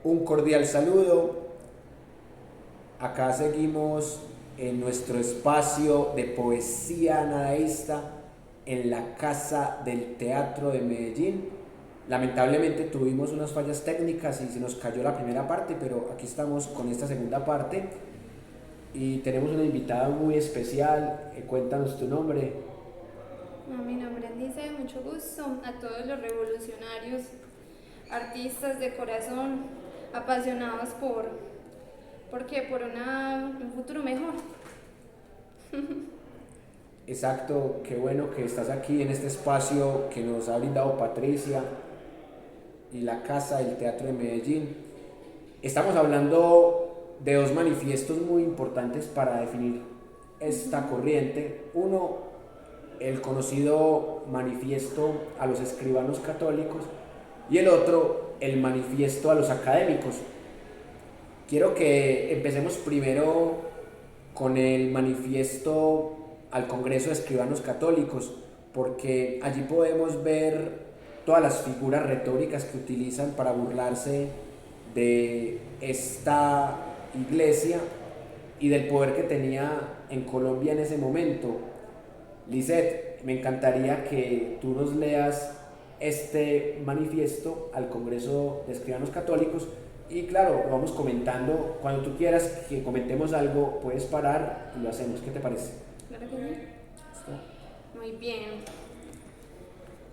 Un cordial saludo. Acá seguimos en nuestro espacio de poesía nadaísta en la Casa del Teatro de Medellín. Lamentablemente tuvimos unas fallas técnicas y se nos cayó la primera parte, pero aquí estamos con esta segunda parte y tenemos una invitada muy especial. Cuéntanos tu nombre. Mi nombre es Dice, mucho gusto a todos los revolucionarios, artistas de corazón, apasionados por un futuro mejor. Exacto, qué bueno que estás aquí en este espacio que nos ha brindado Patricia y la Casa del Teatro de Medellín. Estamos hablando de dos manifiestos muy importantes para definir esta corriente. Uno, el conocido manifiesto a los escribanos católicos, y el otro, el manifiesto a los académicos. Quiero que empecemos primero con el manifiesto al Congreso de Escribanos Católicos, porque allí podemos ver todas las figuras retóricas que utilizan para burlarse de esta iglesia y del poder que tenía en Colombia en ese momento. Lisette, me encantaría que tú nos leas este manifiesto al Congreso de Escribanos Católicos y claro, lo vamos comentando. Cuando tú quieras que comentemos algo, puedes parar y lo hacemos. ¿Qué te parece? Claro que sí. Muy bien.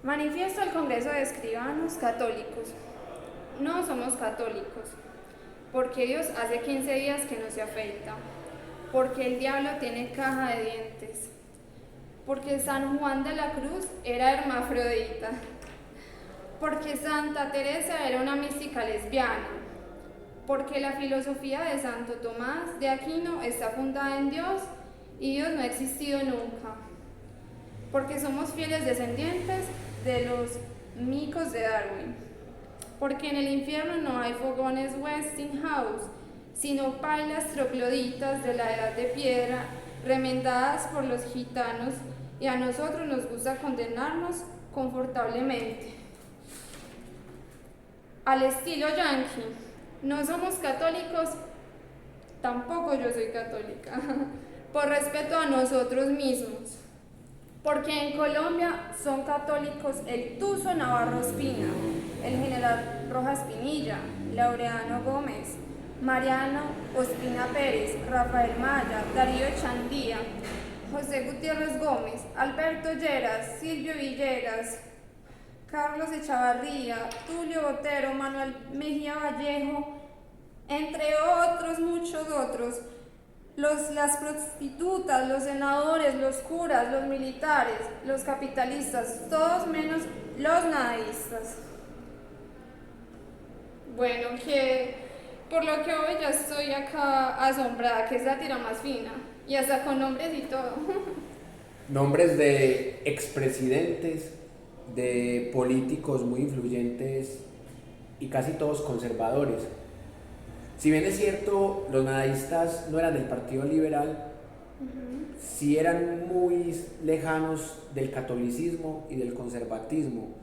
Manifiesto al Congreso de Escribanos Católicos. No somos católicos, porque Dios hace 15 días que no se afeita, porque el diablo tiene caja de dientes, porque San Juan de la Cruz era hermafrodita, porque Santa Teresa era una mística lesbiana, porque la filosofía de Santo Tomás de Aquino está fundada en Dios y Dios no ha existido nunca, porque somos fieles descendientes de los micos de Darwin, porque en el infierno no hay fogones Westinghouse, sino pailas trogloditas de la edad de piedra remendadas por los gitanos, y a nosotros nos gusta condenarnos confortablemente. Al estilo yankee, no somos católicos, tampoco yo soy católica, por respeto a nosotros mismos, porque en Colombia son católicos el Tuzo Navarro Espina, el general Rojas Pinilla, Laureano Gómez, Mariano Ospina Pérez, Rafael Maya, Darío Chandía, José Gutiérrez Gómez, Alberto Lleras, Silvio Villegas, Carlos Echavarría, Tulio Botero, Manuel Mejía Vallejo, entre otros, muchos otros. Las prostitutas, los senadores, los curas, los militares, los capitalistas, todos menos los nadaístas. Bueno, que por lo que hoy ya estoy acá asombrada, que es la tira más fina, y hasta con nombres y todo. Nombres de expresidentes, de políticos muy influyentes y casi todos conservadores. Si bien es cierto, los nadaístas no eran del Partido Liberal, sí eran muy lejanos del catolicismo y del conservatismo.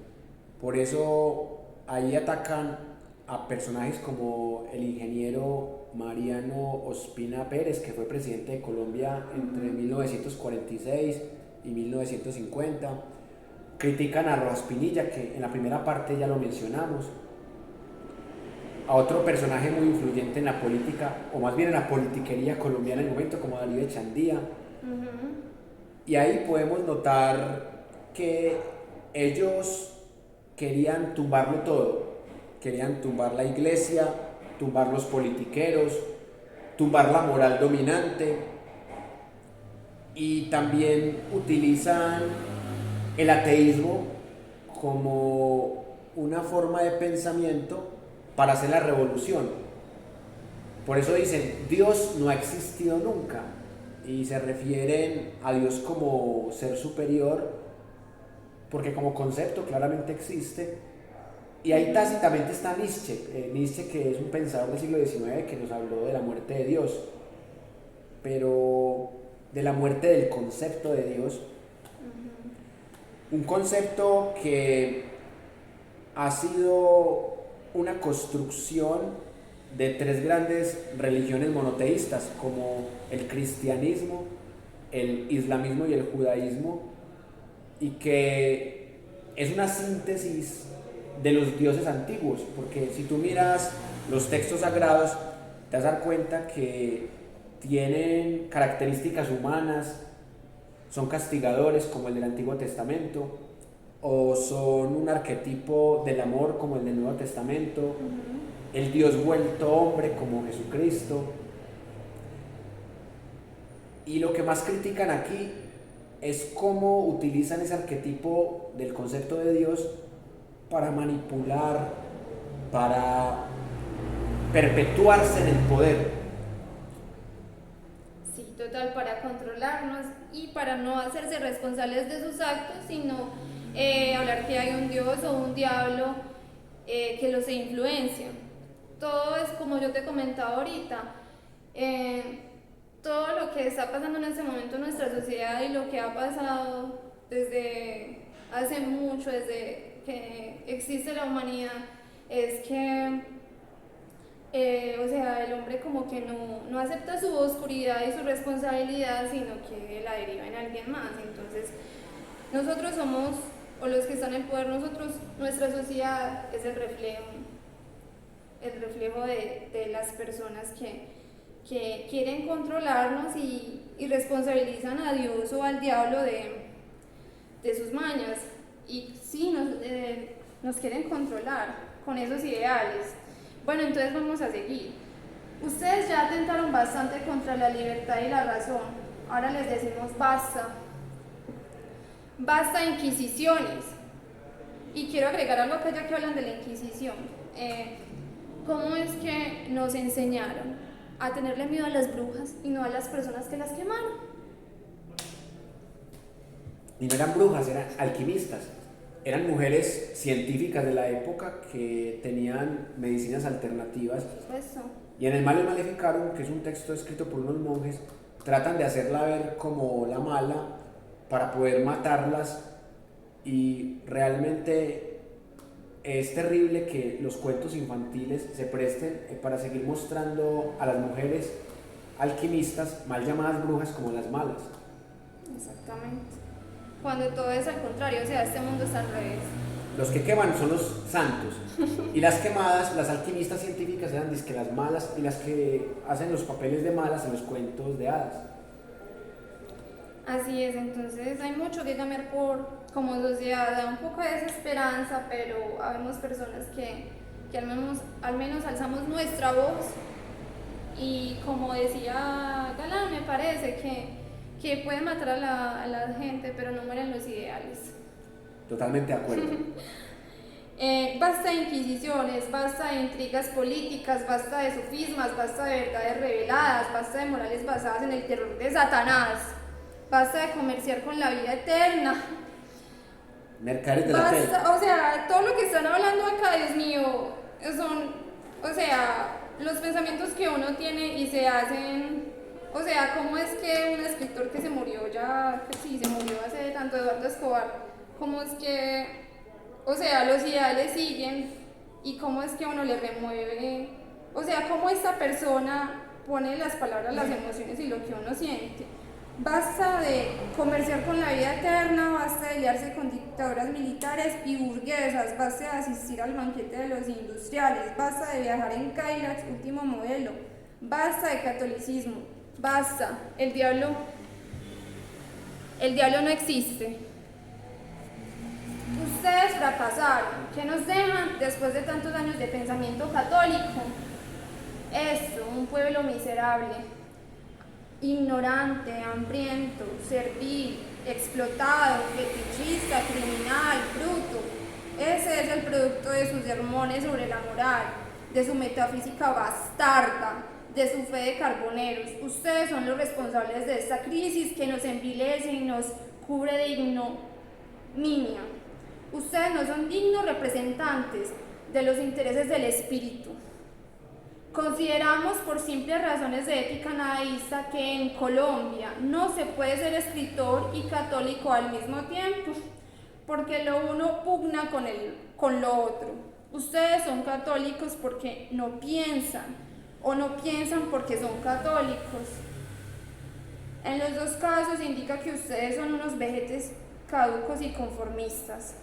Por eso ahí atacan a personajes como el ingeniero Mariano Ospina Pérez, que fue presidente de Colombia entre 1946 y 1950. Critican a Rojas Pinilla, que en la primera parte ya lo mencionamos. A otro personaje muy influyente en la política, o más bien en la politiquería colombiana en el momento, como Darío Chandía. Y ahí podemos notar que ellos querían tumbarlo todo. Querían tumbar la iglesia, tumbar los politiqueros, tumbar la moral dominante, y también utilizan el ateísmo como una forma de pensamiento para hacer la revolución. Por eso dicen, Dios no ha existido nunca, y se refieren a Dios como ser superior, porque como concepto claramente existe. Y ahí tácitamente está Nietzsche, Nietzsche, que es un pensador del siglo XIX que nos habló de la muerte de Dios, pero de la muerte del concepto de Dios, un concepto que ha sido una construcción de tres grandes religiones monoteístas como el cristianismo, el islamismo y el judaísmo, y que es una síntesis de los dioses antiguos, porque si tú miras los textos sagrados te vas a dar cuenta que tienen características humanas, son castigadores como el del Antiguo Testamento, o son un arquetipo del amor como el del Nuevo Testamento, el Dios vuelto hombre como Jesucristo. Y lo que más critican aquí es cómo utilizan ese arquetipo del concepto de Dios para manipular, para perpetuarse en el poder. Sí, total, para controlarnos y para no hacerse responsables de sus actos, sino hablar que hay un Dios o un diablo que los influencia. Todo es como yo te comentaba ahorita, todo lo que está pasando en este momento en nuestra sociedad y lo que ha pasado desde hace mucho, desde que existe la humanidad, es que o sea, el hombre como que no acepta su oscuridad y su responsabilidad, sino que la deriva en alguien más. Entonces, nosotros somos, o los que están en poder, nuestra sociedad es el reflejo de las personas que quieren controlarnos y responsabilizan a Dios o al diablo de sus mañas. Y sí, nos quieren controlar con esos ideales. Bueno, entonces vamos a seguir. Ustedes ya atentaron bastante contra la libertad y la razón. Ahora les decimos basta. Basta inquisiciones. Y quiero agregar algo acá ya que hablan de la Inquisición. ¿Cómo es que nos enseñaron a tenerle miedo a las brujas y no a las personas que las quemaron? Y no eran brujas, eran alquimistas. Eran mujeres científicas de la época que tenían medicinas alternativas. Eso. Y en el Malleus Maleficarum, que es un texto escrito por unos monjes, tratan de hacerla ver como la mala para poder matarlas, y realmente es terrible que los cuentos infantiles se presten para seguir mostrando a las mujeres alquimistas, mal llamadas brujas, como las malas. Exactamente. Cuando todo es al contrario, o sea, este mundo está al revés. Los que queman son los santos, y las quemadas, las alquimistas científicas, eran dizque las malas, y las que hacen los papeles de malas en los cuentos de hadas. Así es, entonces hay mucho que cambiar como sociedad, da un poco de desesperanza, pero habemos personas que al menos alzamos nuestra voz y como decía Galán, me parece que puede matar a la gente, pero no mueren los ideales. Totalmente de acuerdo. Basta de inquisiciones, basta de intrigas políticas, basta de sofismas, basta de verdades reveladas, basta de morales basadas en el terror de Satanás, basta de comerciar con la vida eterna. Mercaderes de la fe. O sea, todo lo que están hablando acá, Dios mío, son, o sea, los pensamientos que uno tiene y se hacen, o sea, ¿cómo es que un escritor que se murió ya, que sí, se murió hace tanto, Eduardo Escobar, cómo es que, o sea, los ideales siguen y cómo es que uno le remueve, o sea, cómo esta persona pone las palabras, las emociones y lo que uno siente? Basta de comerciar con la vida eterna, basta de liarse con dictaduras militares y burguesas, basta de asistir al banquete de los industriales, basta de viajar en Cadillacs último modelo, basta de catolicismo, basta, el diablo no existe. Ustedes fracasaron, ¿qué nos dejan después de tantos años de pensamiento católico? Esto, un pueblo miserable, ignorante, hambriento, servil, explotado, fetichista, criminal, bruto. Ese es el producto de sus sermones sobre la moral, de su metafísica bastarda, de su fe de carboneros. Ustedes son los responsables de esta crisis que nos envilece y nos cubre de ignominia. Ustedes no son dignos representantes de los intereses del espíritu. Consideramos por simples razones de ética nadaísta que en Colombia no se puede ser escritor y católico al mismo tiempo, porque lo uno pugna con lo otro. Ustedes son católicos porque no piensan, o no piensan porque son católicos. En los dos casos indica que ustedes son unos vejetes caducos y conformistas.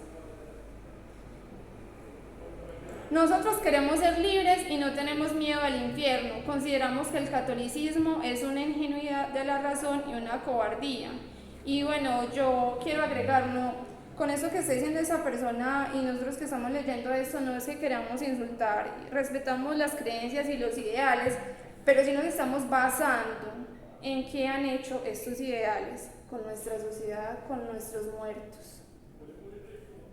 Nosotros queremos ser libres y no tenemos miedo al infierno. Consideramos que el catolicismo es una ingenuidad de la razón y una cobardía. Y bueno, yo quiero agregarlo, con eso que está diciendo esa persona y nosotros que estamos leyendo esto, no es que queramos insultar, respetamos las creencias y los ideales, pero sí nos estamos basando en qué han hecho estos ideales con nuestra sociedad, con nuestros muertos,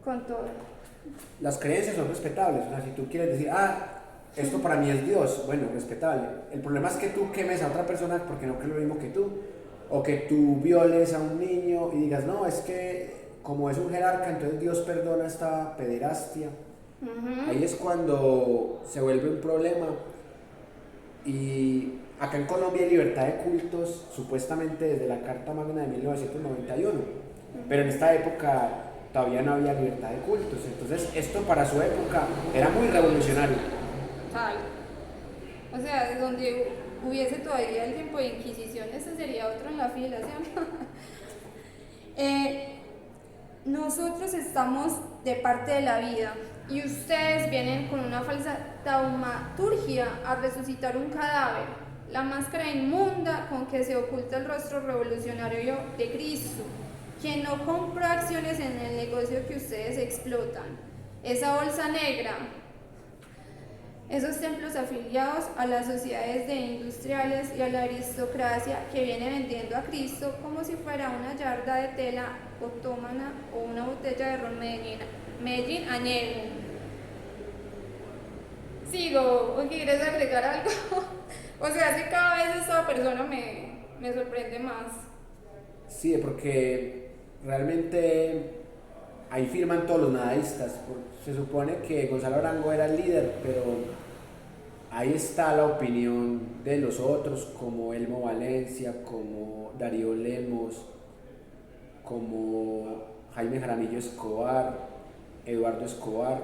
con todo. Las creencias son respetables, o sea, si tú quieres decir, esto para mí es Dios, bueno, respetable. El problema es que tú quemes a otra persona porque no cree lo mismo que tú, o que tú violes a un niño y digas, no, es que como es un jerarca, entonces Dios perdona esta pederastia. Ahí es cuando se vuelve un problema. Y acá en Colombia hay libertad de cultos, supuestamente desde la Carta Magna de 1991, pero en esta época todavía no había libertad de cultos, entonces esto para su época era muy revolucionario. Tal. O sea, de donde hubiese todavía el tiempo de Inquisición, ese sería otro en la fila, ¿sí? Nosotros estamos de parte de la vida y ustedes vienen con una falsa taumaturgia a resucitar un cadáver, la máscara inmunda con que se oculta el rostro revolucionario de Cristo, quien no compró acciones en el negocio que ustedes explotan, esa bolsa negra, esos templos afiliados a las sociedades de industriales y a la aristocracia que viene vendiendo a Cristo como si fuera una yarda de tela otomana o una botella de ron Medellín añejo. Sigo, ¿o quieres agregar algo? O sea, que cada vez esta persona me sorprende más. Sí, porque realmente ahí firman todos los nadaístas. Se supone que Gonzalo Arango era el líder, pero ahí está la opinión de los otros, como Elmo Valencia, como Darío Lemos, como Jaime Jaramillo Escobar, Eduardo Escobar,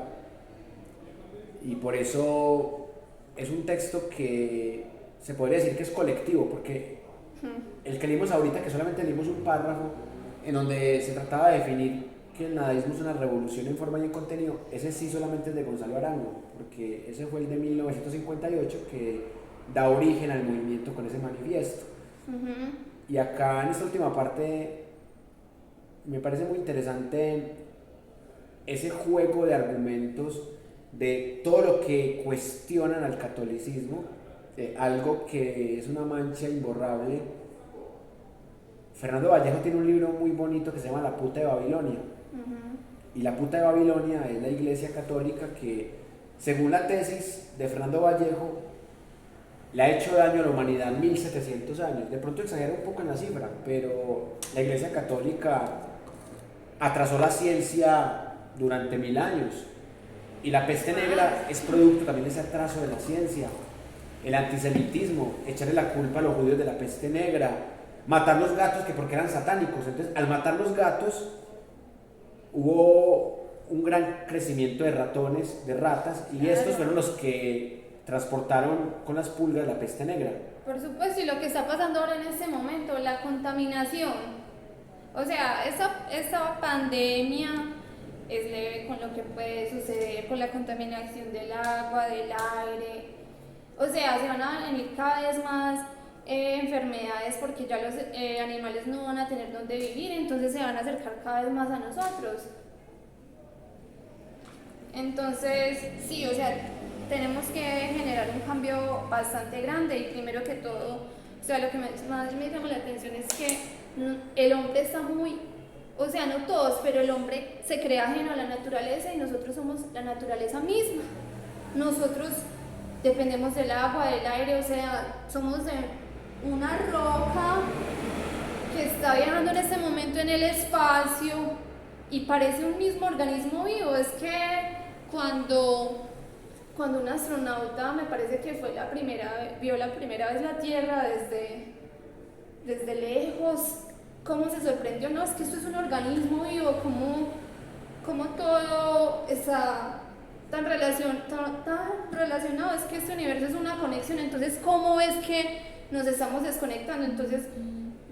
y por eso es un texto que se podría decir que es colectivo, porque el que leímos ahorita, que solamente leímos un párrafo en donde se trataba de definir que el nadaísmo es una revolución en forma y en contenido, ese sí solamente es de Gonzalo Arango, porque ese fue el de 1958 que da origen al movimiento con ese manifiesto. Y acá en esta última parte me parece muy interesante ese juego de argumentos de todo lo que cuestionan al catolicismo, algo que es una mancha imborrable. Fernando Vallejo tiene un libro muy bonito que se llama La puta de Babilonia. Y la puta de Babilonia es la iglesia católica que, según la tesis de Fernando Vallejo, le ha hecho daño a la humanidad 1700 años. De pronto exagera un poco en la cifra, pero la iglesia católica atrasó la ciencia durante 1000 años. Y la peste negra es producto también de ese atraso de la ciencia. El antisemitismo, echarle la culpa a los judíos de la peste negra, matar los gatos que porque eran satánicos. Entonces, al matar los gatos, hubo un gran crecimiento de ratones, de ratas, y estos fueron los que transportaron con las pulgas la peste negra. Por supuesto, y lo que está pasando ahora en este momento, la contaminación. O sea, esta pandemia es leve con lo que puede suceder con la contaminación del agua, del aire. O sea, se van a venir cada vez más enfermedades porque ya los animales no van a tener dónde vivir, entonces se van a acercar cada vez más a nosotros. Entonces, sí, o sea, tenemos que generar un cambio bastante grande y primero que todo, o sea, lo que más me llama la atención es que el hombre está muy, o sea, no todos, pero el hombre se cree ajeno a la naturaleza y nosotros somos la naturaleza misma. Nosotros dependemos del agua, del aire, o sea, somos de una roca que está viajando en este momento en el espacio y parece un mismo organismo vivo. Es que cuando un astronauta, me parece que fue vio la primera vez la Tierra desde lejos, cómo se sorprendió, no, es que esto es un organismo vivo, como todo está tan relacionado, es que este universo es una conexión, entonces ¿cómo es que nos estamos desconectando? Entonces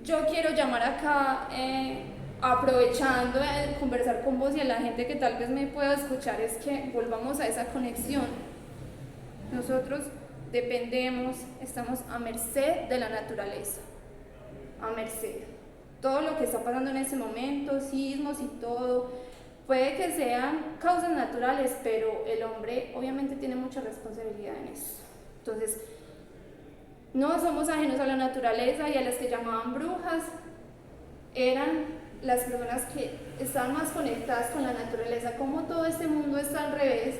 yo quiero llamar acá, aprovechando de conversar con vos y a la gente que tal vez me pueda escuchar, es que volvamos a esa conexión. Nosotros dependemos, estamos a merced de la naturaleza, a merced. Todo lo que está pasando en ese momento, sismos y todo, puede que sean causas naturales, pero el hombre obviamente tiene mucha responsabilidad en eso. Entonces, no somos ajenos a la naturaleza, y a las que llamaban brujas eran las personas que estaban más conectadas con la naturaleza. Como todo este mundo está al revés,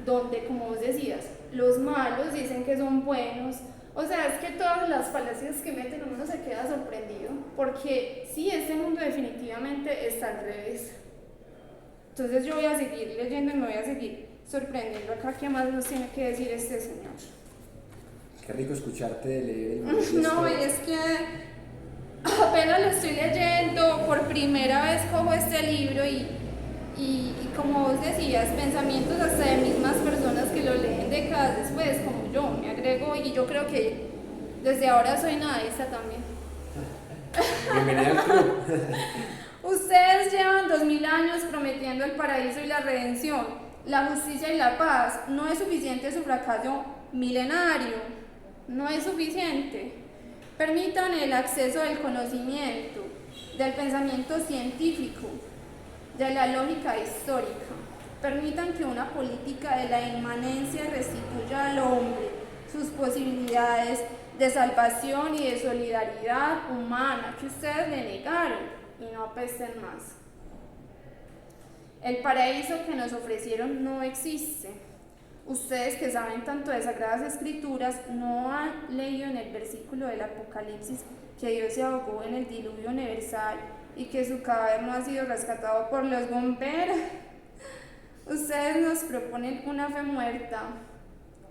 donde, como vos decías, los malos dicen que son buenos. O sea, es que todas las falacias que meten uno se queda sorprendido, porque sí, este mundo definitivamente está al revés. Entonces yo voy a seguir leyendo y me voy a seguir sorprendiendo acá. ¿Qué más nos tiene que decir este señor? Qué rico escucharte de leer. No, es que apenas lo estoy leyendo, por primera vez cojo este libro y como vos decías, pensamientos hasta de mismas personas que lo leen décadas después, como yo, me agrego, y yo creo que desde ahora soy nadaísta también. Bienvenida al club. Ustedes llevan 2000 años prometiendo el paraíso y la redención, la justicia y la paz. No es suficiente su fracaso milenario, no es suficiente. Permitan el acceso del conocimiento, del pensamiento científico, de la lógica histórica. Permitan que una política de la inmanencia restituya al hombre sus posibilidades de salvación y de solidaridad humana que ustedes le negaron, y no apesten más. El paraíso que nos ofrecieron no existe. Ustedes que saben tanto de Sagradas Escrituras, ¿no han leído en el versículo del Apocalipsis que Dios se ahogó en el diluvio universal y que su cadáver no ha sido rescatado por los bomberos? Ustedes nos proponen una fe muerta,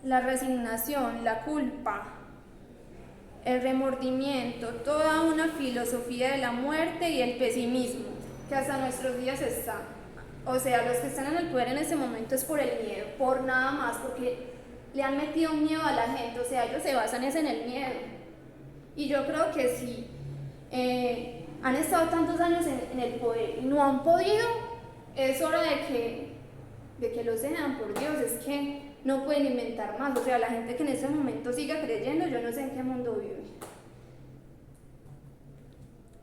la resignación, la culpa, el remordimiento, toda una filosofía de la muerte y el pesimismo que hasta nuestros días está. O sea, los que están en el poder en ese momento es por el miedo, por nada más, porque le han metido miedo a la gente. O sea, ellos se basan en el miedo. Y yo creo que si han estado tantos años en el poder y no han podido, es hora de que lo sean, por Dios. Es que no pueden inventar más. O sea, la gente que en ese momento siga creyendo, yo no sé en qué mundo vive.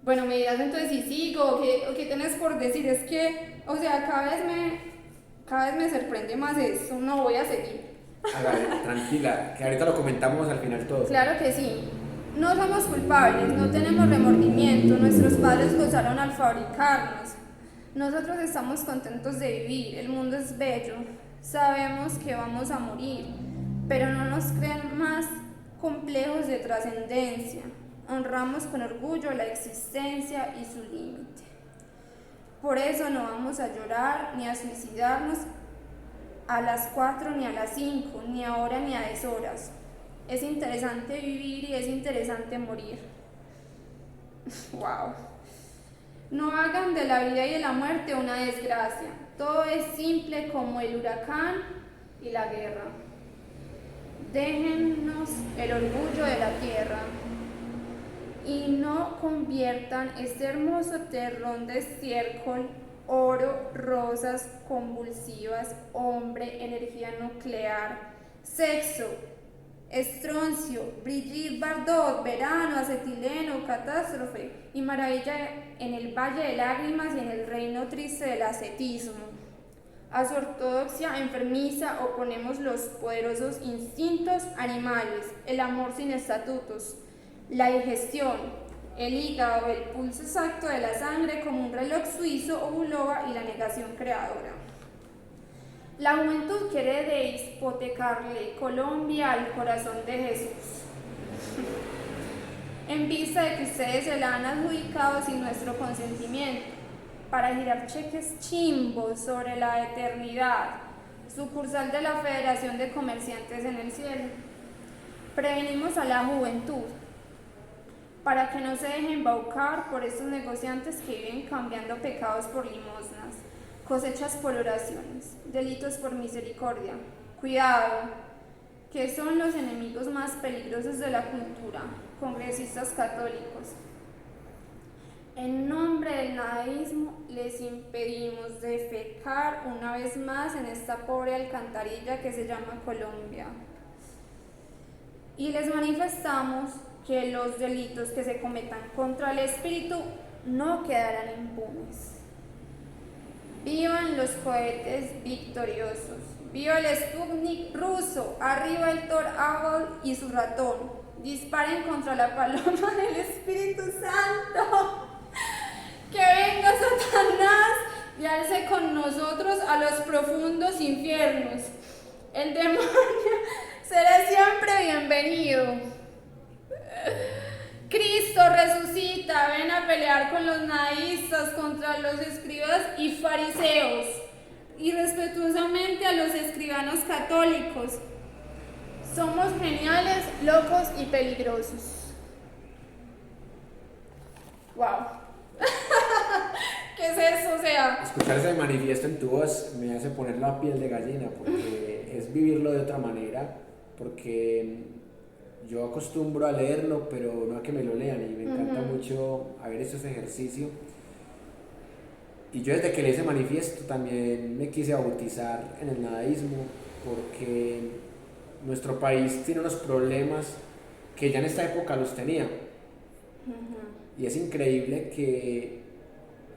Bueno, me dirás entonces si sigo o qué tenés por decir. Es que, o sea, cada vez me sorprende más esto. No voy a seguir. Hágale, tranquila, que ahorita lo comentamos al final todo. Claro que sí. No somos culpables, no tenemos remordimiento. Nuestros padres gozaron al fabricarnos. Nosotros estamos contentos de vivir. El mundo es bello. Sabemos que vamos a morir, pero no nos creen más complejos de trascendencia. Honramos con orgullo la existencia y su límite. Por eso no vamos a llorar ni a suicidarnos a las 4 ni a las 5, ni ahora ni a deshoras. Es interesante vivir y es interesante morir. Wow. No hagan de la vida y de la muerte una desgracia. Todo es simple como el huracán y la guerra. Déjennos el orgullo de la tierra y no conviertan este hermoso terrón de estiércol, oro, rosas convulsivas, hombre, energía nuclear, sexo, estroncio, Brigitte Bardot, verano, acetileno, catástrofe y maravilla en el valle de lágrimas y en el reino triste del ascetismo. A su ortodoxia enfermiza oponemos los poderosos instintos animales, el amor sin estatutos, la digestión, el hígado, el pulso exacto de la sangre como un reloj suizo o buloba y la negación creadora. La juventud quiere deshipotecarle Colombia al corazón de Jesús. En vista de que ustedes se la han adjudicado sin nuestro consentimiento, para girar cheques chimbos sobre la eternidad, sucursal de la Federación de Comerciantes en el Cielo. Prevenimos a la juventud para que no se dejen embaucar por estos negociantes que viven cambiando pecados por limosnas. cosechas por oraciones, delitos por misericordia. Cuidado, que son los enemigos más peligrosos de la cultura, congresistas católicos. En nombre del nadaísmo les impedimos defecar una vez más en esta pobre alcantarilla que se llama Colombia. Y les manifestamos que los delitos que se cometan contra el espíritu no quedarán impunes. Vivan los cohetes victoriosos, viva el Sputnik ruso, arriba el Thor Owl y su ratón, disparen contra la paloma del Espíritu Santo, que venga Satanás y alce con nosotros a los profundos infiernos. El demonio será siempre bienvenido. Cristo resucita, ven a pelear con los nadaístas, contra los escribas y fariseos, y respetuosamente a los escribanos católicos. Somos geniales, locos y peligrosos. ¡Wow! ¿Qué es eso? O sea, escuchar ese manifiesto en tu voz me hace poner la piel de gallina, porque es vivirlo de otra manera, porque yo acostumbro a leerlo, pero no a que me lo lean, y me encanta mucho haber hecho ese ejercicio. Y yo desde que leí ese manifiesto también me quise bautizar en el nadaísmo, porque nuestro país tiene unos problemas que ya en esta época los tenía. Y es increíble que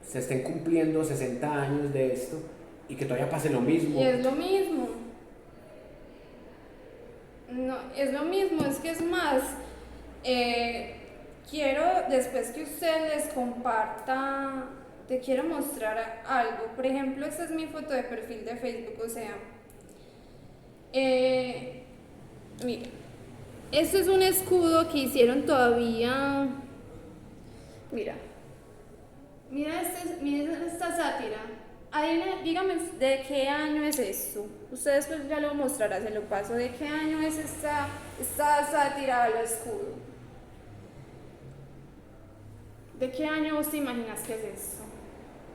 se estén cumpliendo 60 años de esto y que todavía pase lo mismo. Y es lo mismo. No, es lo mismo, es que es más, quiero, después que usted les comparta, te quiero mostrar algo. Por ejemplo, esta es mi foto de perfil de Facebook, o sea, mira, esto es un escudo que hicieron todavía, mira esta sátira. Dígame, ¿de qué año es esto? Ustedes pues ya lo mostrará, se lo paso. ¿De qué año es esta sátira al escudo? ¿De qué año vos te imaginas que es esto?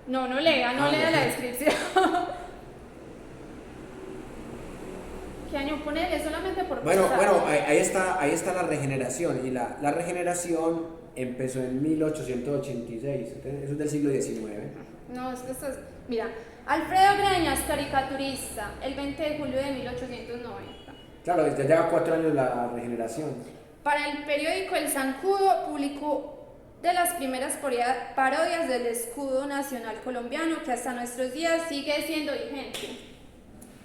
No lea la descripción. ¿Qué año? Ponele solamente por Bueno, ahí está la regeneración, y la regeneración empezó en 1886, eso es del siglo XIX. No, es que esto es... Mira, Alfredo Greñas, caricaturista, el 20 de julio de 1890. Claro, ya lleva 4 años la regeneración. Para el periódico El Zancudo publicó de las primeras parodias del escudo nacional colombiano, que hasta nuestros días sigue siendo vigente.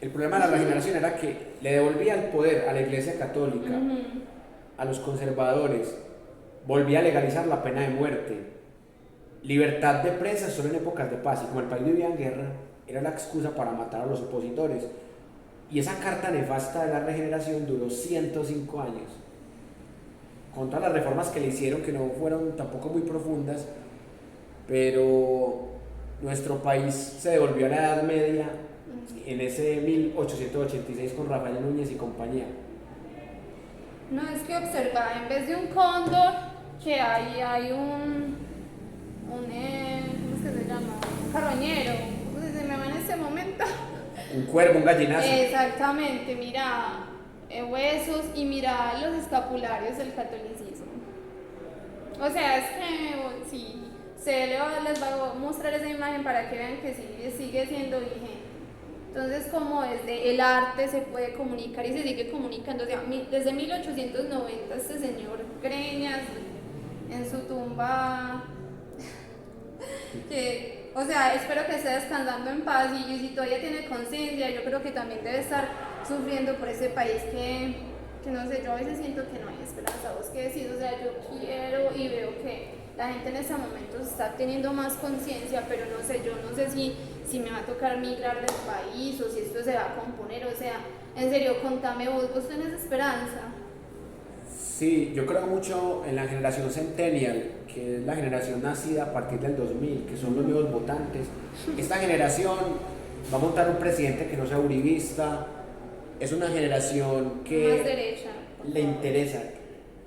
El problema de la regeneración era que le devolvía el poder a la Iglesia Católica, a los conservadores, volvía a legalizar la pena de muerte, libertad de prensa solo en épocas de paz, y como el país vivía en guerra, era la excusa para matar a los opositores. Y esa carta nefasta de la regeneración duró 105 años, con todas las reformas que le hicieron, que no fueron tampoco muy profundas, pero nuestro país se devolvió a la Edad Media en ese 1886 con Rafael Núñez y compañía. No, es que observa, en vez de un cóndor, que hay un ¿cómo es que se llama? Un carroñero, pues se me va en este momento. Un cuervo, un gallinazo. Exactamente, mira, huesos, y mira los escapularios del catolicismo. O sea, es que sí, les va a mostrar esa imagen para que vean que sigue siendo vigente. Entonces, como desde el arte se puede comunicar y se sigue comunicando. O sea, desde 1890 este señor Greñas en su tumba, que, o sea, espero que esté descansando en paz, y si todavía tiene conciencia, yo creo que también debe estar sufriendo por ese país que no sé, yo a veces siento que no hay esperanza. ¿Vos qué decís? O sea, yo quiero y veo que la gente en este momento está teniendo más conciencia, pero no sé, yo no sé si me va a tocar migrar del país o si esto se va a componer. O sea, en serio, contame vos tenés esperanza. Sí, yo creo mucho en la generación Centennial, que es la generación nacida a partir del 2000, que son los nuevos votantes. Esta generación va a montar un presidente que no sea uribista. Es una generación que más derecha,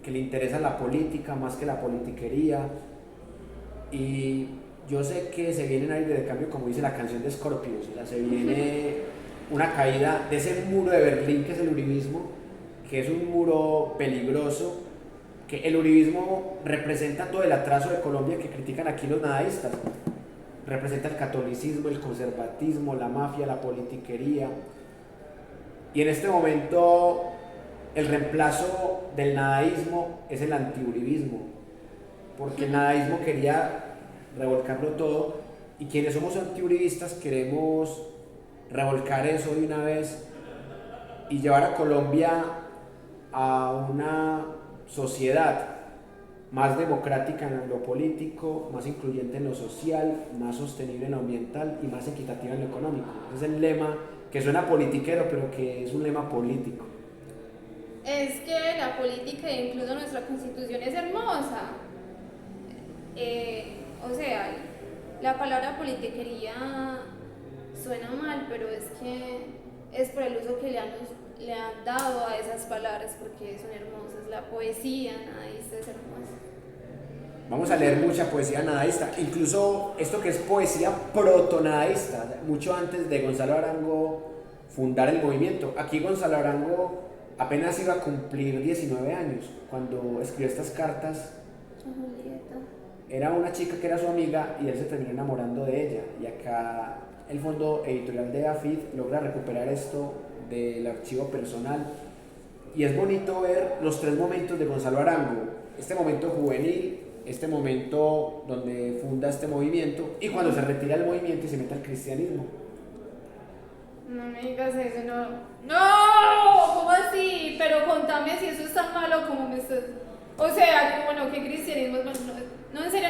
le interesa la política más que la politiquería. Y yo sé que se vienen aires de cambio, como dice la canción de Scorpions, o sea, se viene una caída de ese muro de Berlín que es el uribismo, que es un muro peligroso, que el uribismo representa todo el atraso de Colombia que critican aquí los nadaístas, representa el catolicismo, el conservatismo, la mafia, la politiquería, y en este momento el reemplazo del nadaísmo es el antiuribismo, porque el nadaísmo quería revolcarlo todo y quienes somos antiuribistas queremos revolcar eso de una vez y llevar a Colombia a una sociedad más democrática en lo político, más incluyente en lo social, más sostenible en lo ambiental y más equitativa en lo económico. Ese es el lema que suena politiquero, pero que es un lema político. Es que la política e incluso nuestra constitución es hermosa. O sea, la palabra politiquería suena mal, pero es que es por el uso que le han dado a esas palabras porque son hermosas. La poesía nadaísta es hermosa. Vamos a leer mucha poesía nadaísta, incluso esto que es poesía protonadaísta, mucho antes de Gonzalo Arango fundar el movimiento. Aquí Gonzalo Arango apenas iba a cumplir 19 años cuando escribió estas cartas. Era una chica que era su amiga y él se terminó enamorando de ella. Y acá el fondo editorial de AFID logra recuperar esto del archivo personal. Y es bonito ver los tres momentos de Gonzalo Arango. Este momento juvenil, este momento donde funda este movimiento y cuando se retira del movimiento y se mete al cristianismo. No me digas eso, no. ¡No! ¿Cómo así? Pero contame si eso es tan malo como me estás... O sea, bueno, ¿qué cristianismo? No, en serio.